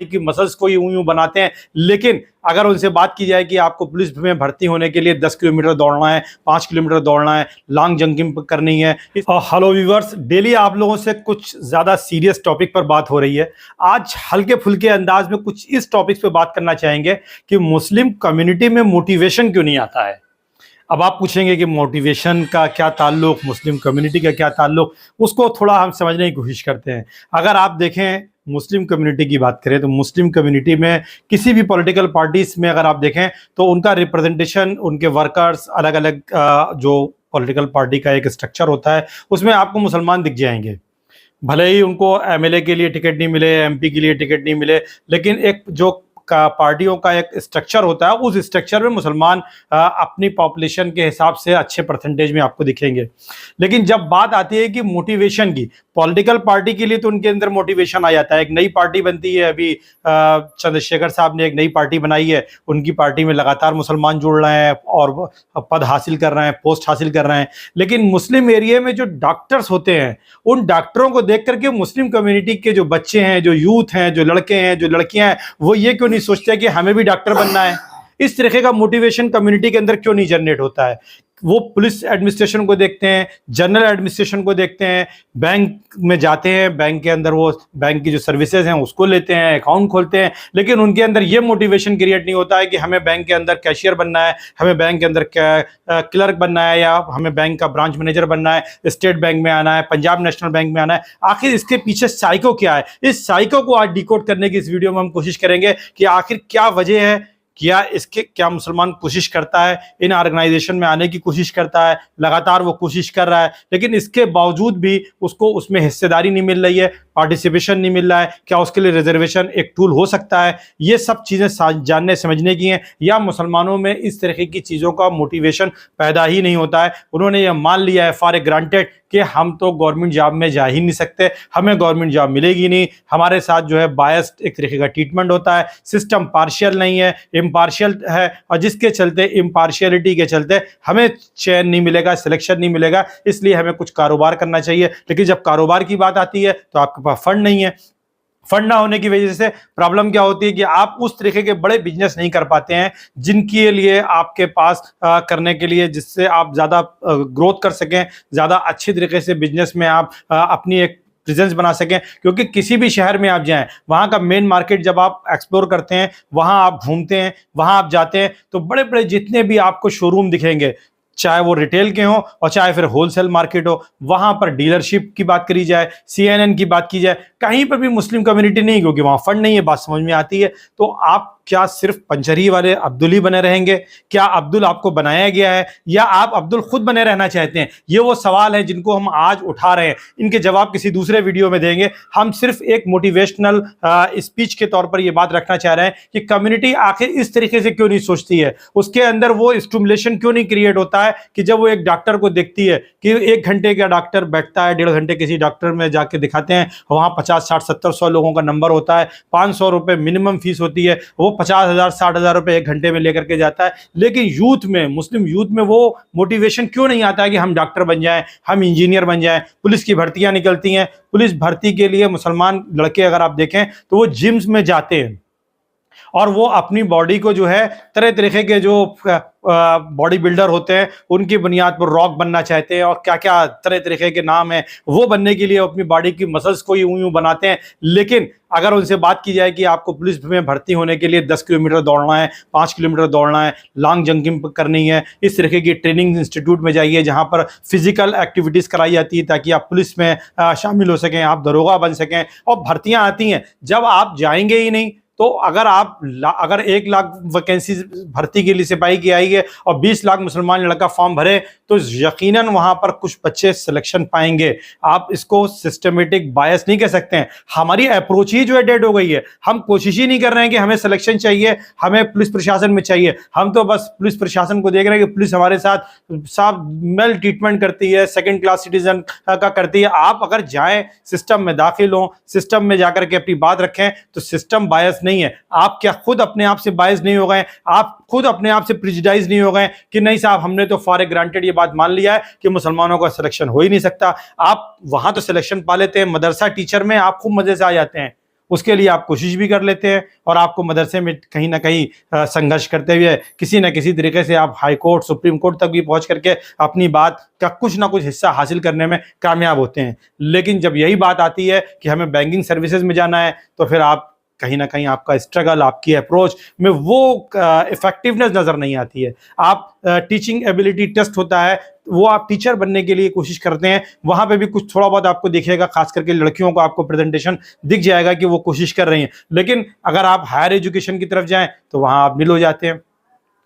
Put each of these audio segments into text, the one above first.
की मसल्स को यूं यूं बनाते हैं, लेकिन अगर उनसे बात की जाए कि आपको पुलिस में भर्ती होने के लिए 10 किलोमीटर दौड़ना है, 5 किलोमीटर दौड़ना है, लॉन्ग जंपिंग करनी है। हेलो व्यूअर्स, डेली आप लोगों से कुछ ज़्यादा सीरियस टॉपिक पर बात हो रही है। आज हल्के फुल्के अंदाज में कुछ इस टॉपिक पे बात करना चाहेंगे कि मुस्लिम कम्युनिटी में मोटिवेशन क्यों नहीं आता है। अब आप पूछेंगे कि मोटिवेशन का क्या ताल्लुक, मुस्लिम कम्युनिटी का क्या ताल्लुक, उसको थोड़ा हम समझने की कोशिश करते हैं। अगर आप देखें मुस्लिम कम्युनिटी की बात करें तो मुस्लिम कम्युनिटी में किसी भी पॉलिटिकल पार्टीज में अगर आप देखें तो उनका रिप्रेजेंटेशन, उनके वर्कर्स, अलग अलग जो पॉलिटिकल पार्टी का एक स्ट्रक्चर होता है उसमें आपको मुसलमान दिख जाएंगे। भले ही उनको एमएलए के लिए टिकट नहीं मिले, एमपी के लिए टिकट नहीं मिले, लेकिन एक जो पार्टियों का एक स्ट्रक्चर होता है उस स्ट्रक्चर में मुसलमान अपनी पॉपुलेशन के हिसाब से अच्छे परसेंटेज में आपको दिखेंगे। लेकिन जब बात आती है कि मोटिवेशन की, पॉलिटिकल पार्टी के लिए तो उनके अंदर मोटिवेशन आ जाता है। एक नई पार्टी बनती है, अभी चंद्रशेखर साहब ने एक नई पार्टी बनाई है, उनकी पार्टी में लगातार मुसलमान जुड़ रहे हैं और पद हासिल कर रहे हैं, पोस्ट हासिल कर रहे हैं। लेकिन मुस्लिम एरिया में जो डॉक्टर्स होते हैं, उन डॉक्टरों को देख करके मुस्लिम कम्युनिटी के जो बच्चे हैं, जो यूथ हैं, जो लड़के हैं, जो लड़कियां हैं, वो ये क्यों नहीं सोचते कि हमें भी डॉक्टर बनना है। इस तरीके का मोटिवेशन कम्युनिटी के अंदर क्यों नहीं जनरेट होता है। वो पुलिस एडमिनिस्ट्रेशन को देखते हैं, जनरल एडमिनिस्ट्रेशन को देखते हैं, बैंक में जाते हैं, बैंक के अंदर वो बैंक की जो सर्विसेज हैं उसको लेते हैं, अकाउंट खोलते हैं, लेकिन उनके अंदर ये मोटिवेशन क्रिएट नहीं होता है कि हमें बैंक के अंदर कैशियर बनना है, हमें बैंक के अंदर क्लर्क बनना है, या हमें बैंक का ब्रांच मैनेजर बनना है, स्टेट बैंक में आना है, पंजाब नेशनल बैंक में आना है। आखिर इसके पीछे साइको क्या है? इस साइको को आज डिकोड करने की इस वीडियो में हम कोशिश करेंगे कि आखिर क्या वजह है, क्या मुसलमान कोशिश करता है, इन ऑर्गेनाइजेशन में आने की कोशिश करता है, लगातार वो कोशिश कर रहा है, लेकिन इसके बावजूद भी उसको उसमें हिस्सेदारी नहीं मिल रही है, पार्टिसिपेशन नहीं मिल रहा है। क्या उसके लिए रिजर्वेशन एक टूल हो सकता है? ये सब चीज़ें जानने समझने की हैं। या मुसलमानों में इस तरह की चीज़ों का मोटिवेशन पैदा ही नहीं होता है। उन्होंने ये मान लिया है फॉर ए ग्रांटेड कि हम तो गवर्नमेंट जॉब में जा ही नहीं सकते, हमें गवर्नमेंट जॉब मिलेगी नहीं, हमारे साथ जो है बायस्ड एक तरीके का ट्रीटमेंट होता है, सिस्टम पार्शियल नहीं है, इम्पार्शियल है, और जिसके चलते इम्पार्शियलिटी के चलते हमें चयन नहीं मिलेगा, सिलेक्शन नहीं मिलेगा, इसलिए हमें कुछ कारोबार करना चाहिए। लेकिन जब कारोबार की बात आती है तो आपके पास फंड नहीं है। फंड ना होने की वजह से प्रॉब्लम क्या होती है कि आप उस तरीके के बड़े बिजनेस नहीं कर पाते हैं जिनके लिए आपके पास करने के लिए, जिससे आप ज़्यादा ग्रोथ कर सकें, ज़्यादा अच्छी तरीके से बिजनेस में आप अपनी एक प्रेजेंस बना सकें। क्योंकि किसी भी शहर में आप जाएं, वहाँ का मेन मार्केट जब आप एक्सप्लोर करते हैं, वहाँ आप घूमते हैं, वहाँ आप जाते हैं, तो बड़े बड़े जितने भी आपको शोरूम दिखेंगे, चाहे वो रिटेल के हों और चाहे फिर होलसेल मार्केट हो, वहां पर डीलरशिप की बात करी जाए, सीएनएन की बात की जाए, कहीं पर भी मुस्लिम कम्युनिटी नहीं, क्योंकि वहां फंड नहीं है। बात समझ में आती है। तो आप क्या सिर्फ पंचरी वाले अब्दुल ही बने रहेंगे? क्या अब्दुल आपको बनाया गया है, या आप अब्दुल खुद बने रहना चाहते हैं? ये वो सवाल है जिनको हम आज उठा रहे हैं। इनके जवाब किसी दूसरे वीडियो में देंगे। हम सिर्फ एक मोटिवेशनल स्पीच के तौर पर यह बात रखना चाह रहे हैं कि कम्युनिटी आखिर इस तरीके से क्यों नहीं सोचती है, उसके अंदर वो स्टिमुलेशन क्यों नहीं क्रिएट होता है कि जब वो एक डॉक्टर को देखती है कि 1 घंटे का डॉक्टर बैठता है, 1.5 घंटे किसी डॉक्टर में जाके दिखाते हैं, वहां 50, 60, 70, 100 लोगों का नंबर होता है, 500 रुपए मिनिमम फीस होती है, वो 50,000, 60,000 रुपए 1 घंटे में लेकर के जाता है। लेकिन यूथ में, मुस्लिम यूथ में वो मोटिवेशन क्यों नहीं आता है कि हम डॉक्टर बन जाएं, हम इंजीनियर बन जाएं। पुलिस की भर्तियां निकलती हैं, पुलिस भर्ती के लिए मुसलमान लड़के अगर आप देखें तो वो जिम्स में जाते हैं और वो अपनी बॉडी को जो है तरह तरीके के जो बॉडी बिल्डर होते हैं उनकी बुनियाद पर रॉक बनना चाहते हैं, और क्या क्या तरह तरीके के नाम है, वो बनने के लिए अपनी बॉडी की मसल्स को यूं यूं बनाते हैं। लेकिन अगर उनसे बात की जाए कि आपको पुलिस में भर्ती होने के लिए 10 किलोमीटर दौड़ना है, 5 किलोमीटर दौड़ना है, लॉन्ग जंपिंग करनी है, इस तरीके की ट्रेनिंग इंस्टीट्यूट में जाइए जहां पर फिजिकल एक्टिविटीज़ कराई जाती है ताकि आप पुलिस में शामिल हो सकें, आप दरोगा बन सकें। और भर्तियां आती हैं, जब आप जाएंगे ही नहीं तो अगर 1 लाख वैकेंसी भर्ती के लिए सिपाही की आई है और 20 लाख मुसलमान लड़का फॉर्म भरे तो यकीनन वहां पर कुछ बच्चे सिलेक्शन पाएंगे। आप इसको सिस्टमेटिक बायस नहीं कह सकते हैं। हमारी अप्रोच ही जो है डेड हो गई है। हम कोशिश ही नहीं कर रहे हैं कि हमें सिलेक्शन चाहिए, हमें पुलिस प्रशासन में चाहिए। हम तो बस पुलिस प्रशासन को देख रहे हैं कि पुलिस हमारे साथ साफ मेल ट्रीटमेंट करती है, सेकेंड क्लास सिटीजन का करती है। आप अगर जाएं, सिस्टम में दाखिल हो, सिस्टम में जाकर के अपनी बात रखें तो सिस्टम बायस नहीं है। आप क्या खुद अपने आप से बायस नहीं हो गए? आप खुद अपने आप से प्रिजुडाइज नहीं हो गए कि नहीं साहब हमने तो फॉर ग्रांटेड ये बात मान लिया है कि मुसलमानों का सिलेक्शन हो ही नहीं सकता। आप वहां तो सिलेक्शन पा लेते हैं, मदरसा टीचर में आप खूब मजे से आ जाते हैं, उसके लिए आप कोशिश भी कर लेते हैं और आपको मदरसे में कहीं ना कहीं संघर्ष करते हुए किसी न किसी तरीके से आप हाई कोर्ट, सुप्रीम कोर्ट तक भी पहुंच करके अपनी बात का कुछ ना कुछ हिस्सा हासिल करने में कामयाब होते हैं। लेकिन जब यही बात आती है कि हमें बैंकिंग सर्विसेज में जाना है, तो फिर आप कहीं ना कहीं आपका स्ट्रगल, आपकी अप्रोच में वो इफेक्टिवनेस नजर नहीं आती है। आप टीचिंग एबिलिटी टेस्ट होता है, वो आप टीचर बनने के लिए कोशिश करते हैं, वहां पे भी कुछ थोड़ा बहुत आपको दिखेगा, खास करके लड़कियों को आपको प्रेजेंटेशन दिख जाएगा कि वो कोशिश कर रही हैं। लेकिन अगर आप हायर एजुकेशन की तरफ जाएं तो वहां आप नील हो जाते हैं।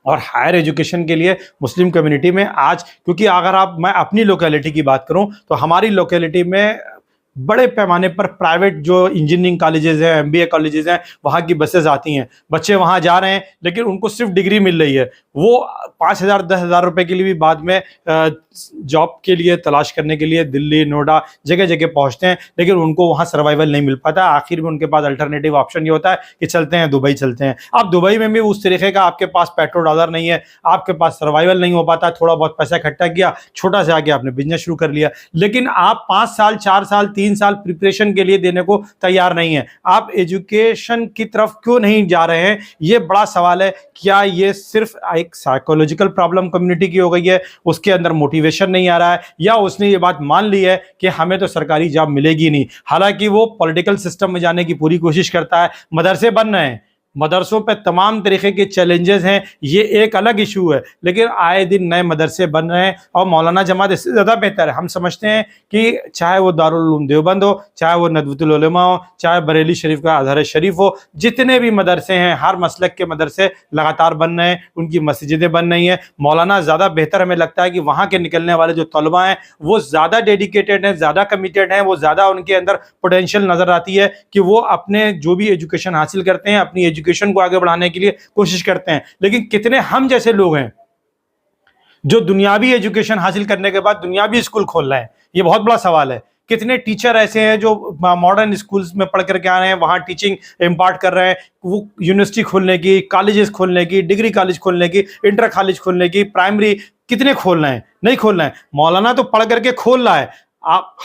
और हायर एजुकेशन के लिए मुस्लिम कम्युनिटी में आज, क्योंकि अगर मैं अपनी लोकेलिटी की बात करूं तो हमारी लोकेलिटी में बड़े पैमाने पर प्राइवेट जो इंजीनियरिंग कॉलेजेस हैं, एमबीए कॉलेजेस हैं, वहाँ की बसेस आती हैं, बच्चे वहाँ जा रहे हैं, लेकिन उनको सिर्फ डिग्री मिल रही है। वो 5,000 10,000 रुपए के लिए भी बाद में जॉब के लिए तलाश करने के लिए दिल्ली, नोएडा जगह जगह पहुँचते हैं, लेकिन उनको वहाँ सर्वाइवल नहीं मिल पाता। आखिर में उनके पास अल्टरनेटिव ऑप्शन ये होता है कि चलते हैं दुबई चलते हैं। अब दुबई में भी उस तरीके का आपके पास पेट्रोल डॉलर नहीं है, आपके पास सर्वाइवल नहीं हो पाता, थोड़ा बहुत पैसा इकट्ठा किया, छोटा से आके आपने बिजनेस शुरू कर लिया, लेकिन आप 5 साल, 4 साल, 3 साल प्रिपरेशन के लिए देने को तैयार नहीं है। आप एजुकेशन की तरफ क्यों नहीं जा रहे हैं, ये बड़ा सवाल है। क्या ये सिर्फ एक साइकोलॉजिकल प्रॉब्लम कम्युनिटी की हो गई है, उसके अंदर मोटिवेशन नहीं आ रहा है, या उसने ये बात मान ली है कि हमें तो सरकारी जॉब मिलेगी नहीं, हालांकि वो पॉलिटिकल सिस्टम में जाने की पूरी कोशिश करता है। मदरसे बन रहे हैं, मदरसों पे तमाम तरीके के चैलेंजेस हैं, ये एक अलग इशू है, लेकिन आए दिन नए मदरसे बन रहे हैं और मौलाना जमात इससे ज़्यादा बेहतर है। हम समझते हैं कि चाहे वो दारुल उलूम देवबंद हो, चाहे वो नदवतुल उलमा हो, चाहे बरेली शरीफ का अजहर शरीफ हो, जितने भी मदरसे हैं, हर मसलक के मदरसे लगातार बन रहे हैं, उनकी मस्जिदें बन रही हैं। मौलाना ज़्यादा बेहतर हमें लगता है कि वहाँ के निकलने वाले जो तलबा हैं वो ज़्यादा डेडिकेटेड हैं, ज़्यादा कमिटेड हैं, वो ज़्यादा उनके अंदर पोटेंशियल नज़र आती है कि वो अपने जो भी एजुकेशन हासिल करते हैं, अपनी एजुकेशन को आगे बढ़ाने के लिए कोशिश करते हैं। लेकिन कितने हम जैसे लोग हैं जो दुनियावी एजुकेशन हासिल करने के बाद दुनियावी स्कूल खोल रहे हैं, ये बहुत बड़ा सवाल है। कितने टीचर ऐसे हैं जो मॉडर्न स्कूल्स में पढ़ करके आ रहे हैं, वहाँ टीचिंग इम्पार्ट कर रहे हैं, वो यूनिवर्सिटी खोलने की, कॉलेजेस खोलने की, डिग्री कॉलेज खोलने की, इंटर कॉलेज खोलने की, प्राइमरी कितने खोल रहे हैं? नहीं खोल रहे हैं। मौलाना तो पढ़ करके खोल रहा है।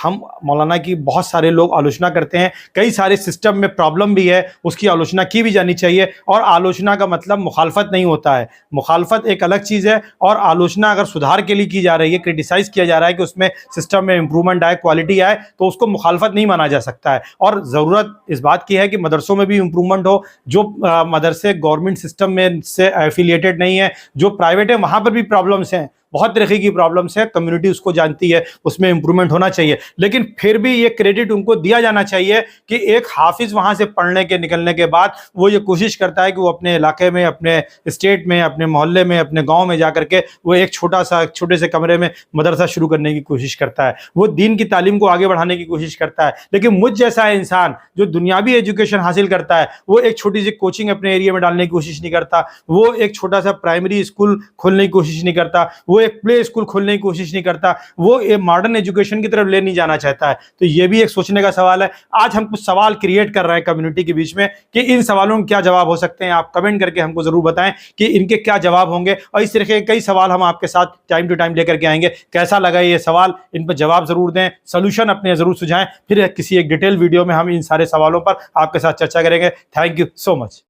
हम मौलाना की बहुत सारे लोग आलोचना करते हैं, कई सारे सिस्टम में प्रॉब्लम भी है, उसकी आलोचना की भी जानी चाहिए। और आलोचना का मतलब मुखालफत नहीं होता है, मुखालफत एक अलग चीज़ है, और आलोचना अगर सुधार के लिए की जा रही है, क्रिटिसाइज़ किया जा रहा है कि उसमें सिस्टम में इंप्रूवमेंट आए, क्वालिटी आए, तो उसको मुखालफत नहीं माना जा सकता है। और ज़रूरत इस बात की है कि मदरसों में भी इंप्रूवमेंट हो। जो मदरसे गवर्नमेंट सिस्टम में से एफिलिएटेड नहीं है, जो प्राइवेट है, वहाँ पर भी प्रॉब्लम्स हैं, बहुत तरह की प्रॉब्लम्स है, कम्युनिटी उसको जानती है, उसमें इंप्रूवमेंट होना चाहिए। लेकिन फिर भी ये क्रेडिट उनको दिया जाना चाहिए कि एक हाफिज वहां से पढ़ने के निकलने के बाद वो ये कोशिश करता है कि वो अपने इलाके में, अपने स्टेट में, अपने मोहल्ले में, अपने गांव में जाकर के वो एक छोटे से कमरे में मदरसा शुरू करने की कोशिश करता है, वो दीन की तालीम को आगे बढ़ाने की कोशिश करता है। लेकिन मुझ जैसा इंसान जो दुनियावी एजुकेशन हासिल करता है, वो एक छोटी सी कोचिंग अपने एरिया में डालने की कोशिश नहीं करता, वो एक छोटा सा प्राइमरी स्कूल खोलने की कोशिश नहीं करता, वो एक प्ले स्कूल खोलने की कोशिश नहीं करता, वो एक मॉडर्न एजुकेशन की तरफ ले नहीं जाना चाहता है। तो ये भी एक सोचने का सवाल है। आज हम कुछ सवाल क्रिएट कर रहे हैं कम्युनिटी के बीच में कि इन सवालों के क्या जवाब हो सकते हैं। आप कमेंट करके हमको जरूर बताएं कि इनके क्या जवाब होंगे, और इस तरह के कई सवाल हम आपके साथ टाइम टू टाइम लेकर के आएंगे। कैसा लगा ये सवाल, इन पर जवाब जरूर दें, सोल्यूशन अपने जरूर सुझाएं। फिर किसी एक डिटेल वीडियो में हम इन सारे सवालों पर आपके साथ चर्चा करेंगे। Thank you so much.